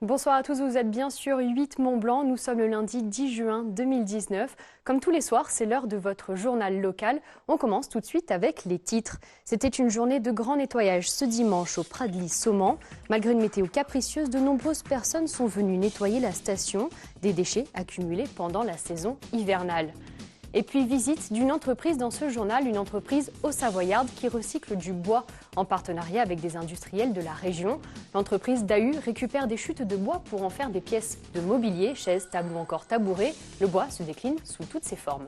Bonsoir à tous, vous êtes bien sur 8 Mont-Blanc. Nous sommes le lundi 10 juin 2019. Comme tous les soirs, c'est l'heure de votre journal local. On commence tout de suite avec les titres. C'était une journée de grand nettoyage ce dimanche au Pradly-Sauman. Malgré une météo capricieuse, de nombreuses personnes sont venues nettoyer la station des déchets accumulés pendant la saison hivernale. Et puis visite d'une entreprise dans ce journal, une entreprise haut-savoyarde qui recycle du bois en partenariat avec des industriels de la région. L'entreprise Dahu récupère des chutes de bois pour en faire des pièces de mobilier, chaises, tables ou encore tabourets. Le bois se décline sous toutes ses formes.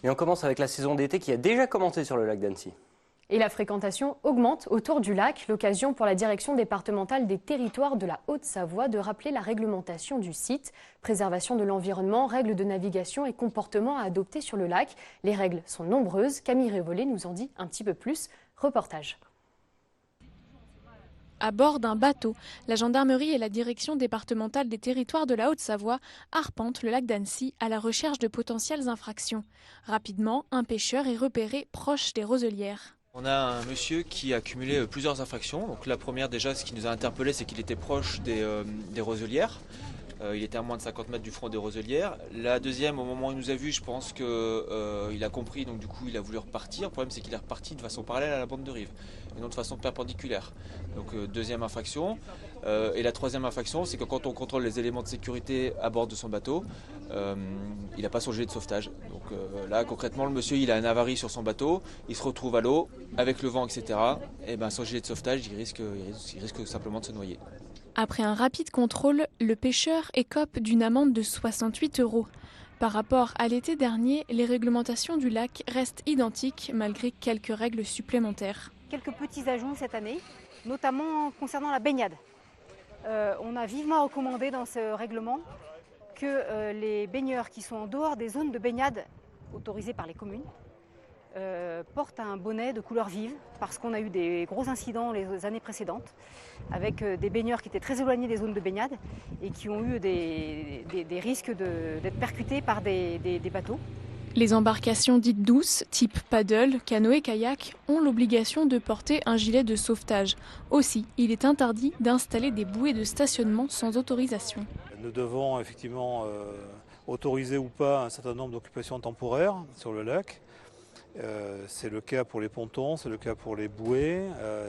Et on commence avec la saison d'été qui a déjà commencé sur le lac d'Annecy. Et la fréquentation augmente autour du lac, l'occasion pour la direction départementale des territoires de la Haute-Savoie de rappeler la réglementation du site. Préservation de l'environnement, règles de navigation et comportements à adopter sur le lac. Les règles sont nombreuses. Camille Révollet nous en dit un petit peu plus. Reportage. À bord d'un bateau, la gendarmerie et la direction départementale des territoires de la Haute-Savoie arpentent le lac d'Annecy à la recherche de potentielles infractions. Rapidement, un pêcheur est repéré proche des roselières. On a un monsieur qui a cumulé plusieurs infractions. Donc la première déjà, ce qui nous a interpellé, c'est qu'il était proche des roselières. Il était à moins de 50 mètres du front des roselières. La deuxième, au moment où il nous a vus, je pense qu'il a compris, donc du coup il a voulu repartir. Le problème c'est qu'il est reparti de façon parallèle à la bande de rive, et non de façon perpendiculaire. Donc deuxième infraction. Et la troisième infraction, c'est que quand on contrôle les éléments de sécurité à bord de son bateau, il n'a pas son gilet de sauvetage. Donc là concrètement, le monsieur il a un avarie sur son bateau, il se retrouve à l'eau, avec le vent, etc. Et ben sans gilet de sauvetage, il risque simplement de se noyer. Après un rapide contrôle, le pêcheur écope d'une amende de 68 €. Par rapport à l'été dernier, les réglementations du lac restent identiques malgré quelques règles supplémentaires. Quelques petits ajouts cette année, notamment concernant la baignade. On a vivement recommandé dans ce règlement que les baigneurs qui sont en dehors des zones de baignade autorisées par les communes portent un bonnet de couleur vive parce qu'on a eu des gros incidents les années précédentes avec des baigneurs qui étaient très éloignés des zones de baignade et qui ont eu des risques d'être percutés par des bateaux. Les embarcations dites douces, type paddle, canoë, kayak, ont l'obligation de porter un gilet de sauvetage. Aussi, il est interdit d'installer des bouées de stationnement sans autorisation. Nous devons effectivement autoriser ou pas un certain nombre d'occupations temporaires sur le lac. C'est le cas pour les pontons, c'est le cas pour les bouées.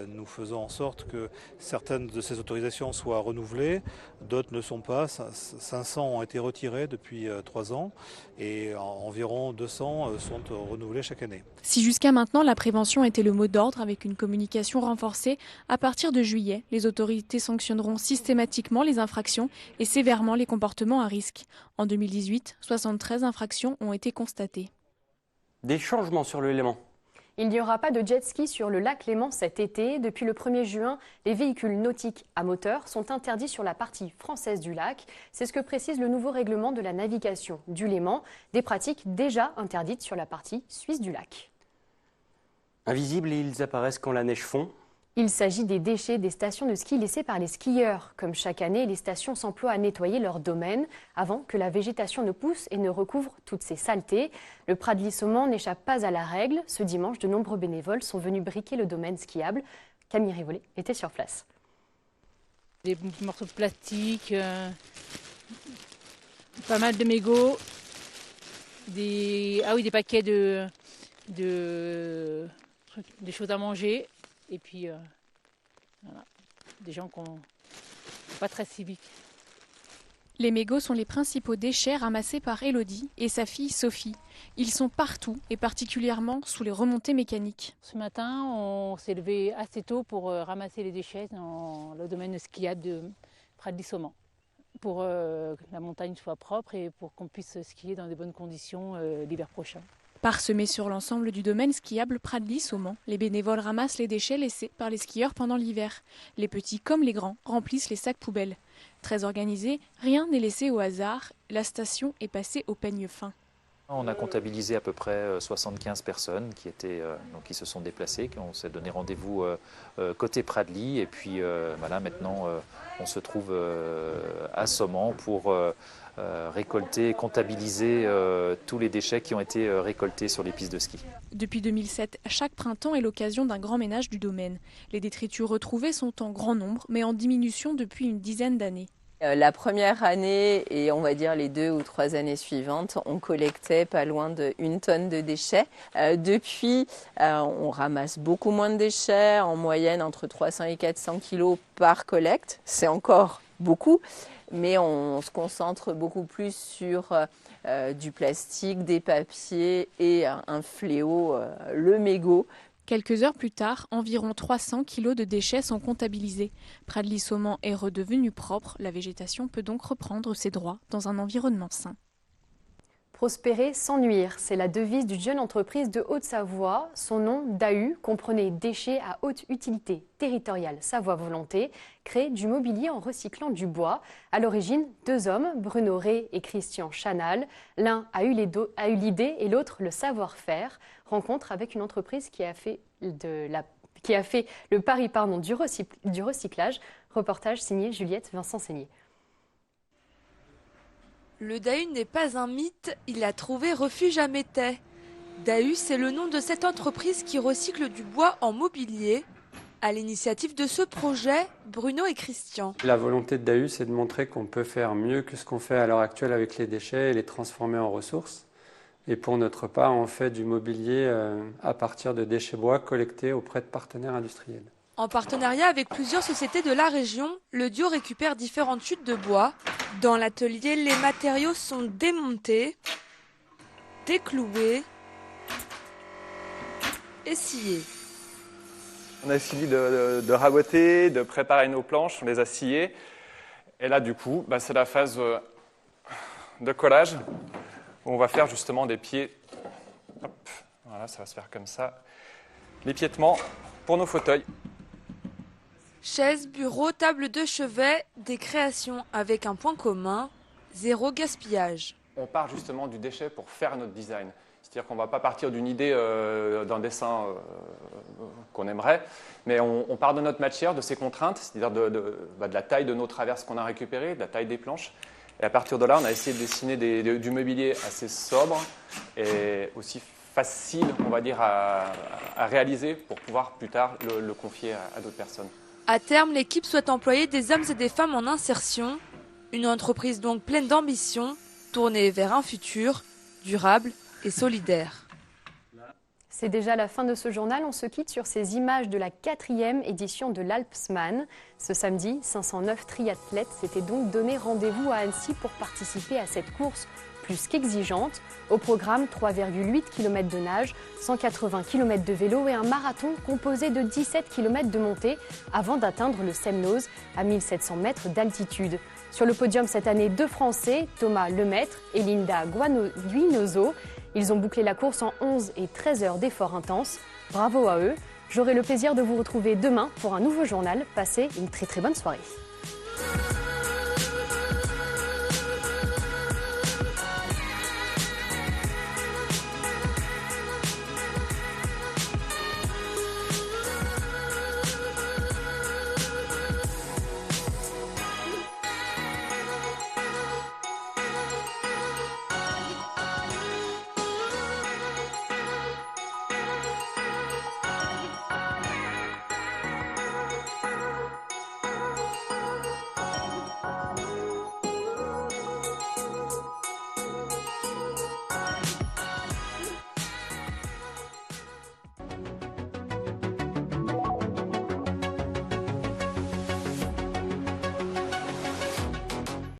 Nous faisons en sorte que certaines de ces autorisations soient renouvelées, d'autres ne sont pas. 500 ont été retirées depuis 3 ans et environ 200 sont renouvelées chaque année. Si jusqu'à maintenant la prévention était le mot d'ordre avec une communication renforcée, à partir de juillet, les autorités sanctionneront systématiquement les infractions et sévèrement les comportements à risque. En 2018, 73 infractions ont été constatées. Des changements sur le Léman. Il n'y aura pas de jet ski sur le lac Léman cet été. Depuis le 1er juin, les véhicules nautiques à moteur sont interdits sur la partie française du lac. C'est ce que précise le nouveau règlement de la navigation du Léman, des pratiques déjà interdites sur la partie suisse du lac. Invisibles, ils apparaissent quand la neige fond. Il s'agit des déchets des stations de ski laissés par les skieurs. Comme chaque année, les stations s'emploient à nettoyer leur domaine avant que la végétation ne pousse et ne recouvre toutes ces saletés. Le Pradly-Sauman n'échappe pas à la règle. Ce dimanche, de nombreux bénévoles sont venus briquer le domaine skiable. Camille Révollet était sur place. Des morceaux de plastique, pas mal de mégots, des paquets de des choses à manger. Et puis, voilà, des gens qui sont pas très civiques. Les mégots sont les principaux déchets ramassés par Elodie et sa fille Sophie. Ils sont partout et particulièrement sous les remontées mécaniques. Ce matin, on s'est levé assez tôt pour ramasser les déchets dans le domaine skiable de Pradly-Sauman, pour que la montagne soit propre et pour qu'on puisse skier dans de bonnes conditions l'hiver prochain. Parsemés sur l'ensemble du domaine skiable Pradly-Sauman, les bénévoles ramassent les déchets laissés par les skieurs pendant l'hiver. Les petits comme les grands remplissent les sacs poubelles. Très organisés, rien n'est laissé au hasard. La station est passée au peigne fin. On a comptabilisé à peu près 75 personnes qui se sont déplacées, on s'est donné rendez-vous côté Pradly et puis voilà, maintenant on se trouve à Sauman pour récolter et comptabiliser tous les déchets qui ont été récoltés sur les pistes de ski. Depuis 2007, chaque printemps est l'occasion d'un grand ménage du domaine. Les détritus retrouvés sont en grand nombre mais en diminution depuis une dizaine d'années. La première année et on va dire les 2 ou 3 années suivantes, on collectait pas loin d'1 tonne de déchets. Depuis, on ramasse beaucoup moins de déchets, en moyenne entre 300 et 400 kilos par collecte. C'est encore beaucoup, mais on se concentre beaucoup plus sur du plastique, des papiers et un fléau, le mégot. Quelques heures plus tard, environ 300 kilos de déchets sont comptabilisés. Pradly-Saumont est redevenu propre, la végétation peut donc reprendre ses droits dans un environnement sain. Prospérer sans nuire, c'est la devise d'une jeune entreprise de Haute-Savoie. Son nom, DAU, comprenait déchets à haute utilité territoriale Savoie Volonté, crée du mobilier en recyclant du bois. À l'origine, 2 hommes, Bruno Rey et Christian Chanal. L'un a eu l'idée et l'autre le savoir-faire. Rencontre avec une entreprise qui a fait le pari du recyclage. Reportage signé Juliette Vincent-Seigné. Le DAU n'est pas un mythe, il a trouvé refuge à Métais. DAU, c'est le nom de cette entreprise qui recycle du bois en mobilier. À l'initiative de ce projet, Bruno et Christian. La volonté de DAU, c'est de montrer qu'on peut faire mieux que ce qu'on fait à l'heure actuelle avec les déchets et les transformer en ressources. Et pour notre part, on fait du mobilier à partir de déchets bois collectés auprès de partenaires industriels. En partenariat avec plusieurs sociétés de la région, le duo récupère différentes chutes de bois. Dans l'atelier, les matériaux sont démontés, décloués et sciés. On a fini de raboter, de préparer nos planches, on les a sciées. Et là, du coup, c'est la phase de collage où on va faire justement des pieds. Hop, voilà, ça va se faire comme ça. L'épiétement pour nos fauteuils. Chaises, bureaux, tables de chevet, des créations avec un point commun, 0 gaspillage. On part justement du déchet pour faire notre design. C'est-à-dire qu'on ne va pas partir d'une idée d'un dessin qu'on aimerait, mais on part de notre matière, de ses contraintes, c'est-à-dire de la taille de nos traverses qu'on a récupérées, de la taille des planches. Et à partir de là, on a essayé de dessiner du mobilier assez sobre et aussi facile, on va dire, à réaliser pour pouvoir plus tard le confier à d'autres personnes. À terme, l'équipe souhaite employer des hommes et des femmes en insertion. Une entreprise donc pleine d'ambition, tournée vers un futur durable et solidaire. C'est déjà la fin de ce journal. On se quitte sur ces images de la 4e édition de l'Alpsman. Ce samedi, 509 triathlètes s'étaient donc donné rendez-vous à Annecy pour participer à cette course plus qu'exigeante. Au programme, 3,8 km de nage, 180 km de vélo et un marathon composé de 17 km de montée avant d'atteindre le Semnoz à 1700 mètres d'altitude. Sur le podium cette année, 2 Français, Thomas Lemaître et Linda Guinozo. Ils ont bouclé la course en 11 et 13 heures d'efforts intenses. Bravo à eux. J'aurai le plaisir de vous retrouver demain pour un nouveau journal. Passez une très bonne soirée.